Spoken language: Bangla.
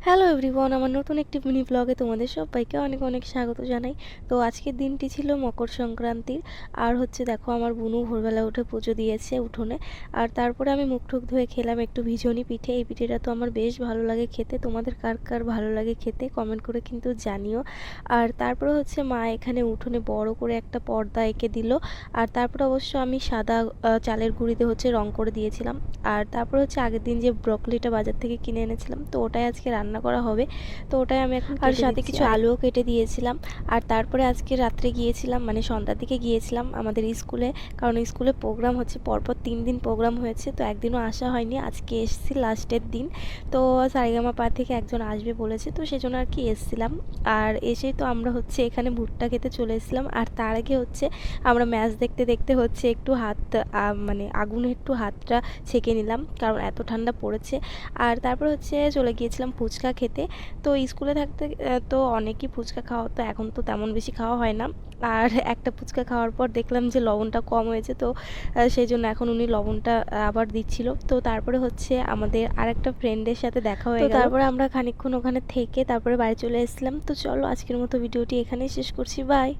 হ্যালো এভরিওয়ান, আমার নতুন একটি মিনি ব্লগে তোমাদের সবাইকে অনেক অনেক স্বাগত জানাই। তো আজকের দিনটি ছিল মকর সংক্রান্তির। আর হচ্ছে দেখো, আমার বুনু ভোরবেলা উঠে পুজো দিয়েছে উঠোনে। আর তারপরে আমি মুখ টুক ধুয়ে খেলাম একটু ভিজনি পিঠে। এই পিঠেটা তো আমার বেশ ভালো লাগে খেতে। তোমাদের কার কার ভালো লাগে খেতে কমেন্ট করে কিন্তু জানিও। আর তারপরে হচ্ছে মা এখানে উঠোনে বড় করে একটা পর্দা এঁকে দিল। আর তারপরে অবশ্য আমি সাদা চালের গুঁড়িতে হচ্ছে রং করে দিয়েছিলাম। আর তারপরে হচ্ছে আগের দিন যে ব্রকলিটা বাজার থেকে কিনে এনেছিলাম, তো ওটাই আজকে রান্না করা হবে। তো ওটাই আমি এখন আর সাথে কিছু আলুও কেটে দিয়েছিলাম। আর তারপরে আজকে রাত্রে গিয়েছিলাম, মানে সন্ধ্যার দিকে গিয়েছিলাম আমাদের স্কুলে। কারণ স্কুলে প্রোগ্রাম হচ্ছে, পরপর 3 দিন প্রোগ্রাম হয়েছে, তো একদিনও আসা হয়নি। আজকে এসেছি লাস্টের দিন। তো সারেগামাপা থেকে একজন আসবে বলেছে, তো সেজন্য আর কি এসেছিলাম। আর এসেই তো আমরা হচ্ছে এখানে ভুট্টা খেতে চলে এসেছিলাম। আর তার আগে হচ্ছে আমরা ম্যাচ দেখতে দেখতে হচ্ছে একটু মানে আগুনে একটু হাতটা ছেঁকে নিলাম, কারণ এত ঠান্ডা পড়েছে। আর তারপর হচ্ছে চলে গিয়েছিলাম ফুচকা খেতে। তো স্কুলে থাকতে তো অনেকই ফুচকা খাওয়া হতো, এখন তো তেমন বেশি খাওয়া হয় না। আর একটা ফুচকা খাওয়ার পর দেখলাম যে লবণটা কম হয়েছে, তো সেই জন্য এখন উনি লবণটা আবার দিচ্ছিল। তো তারপরে হচ্ছে আমাদের আরেকটা ফ্রেন্ডের সাথে দেখা হয়ে গেল। তারপরে আমরা খানিকক্ষণ ওখানে থেকে তারপরে বাড়ি চলে এসেছিলাম। তো চলো আজকের মতো ভিডিওটি এখানেই শেষ করছি, বাই।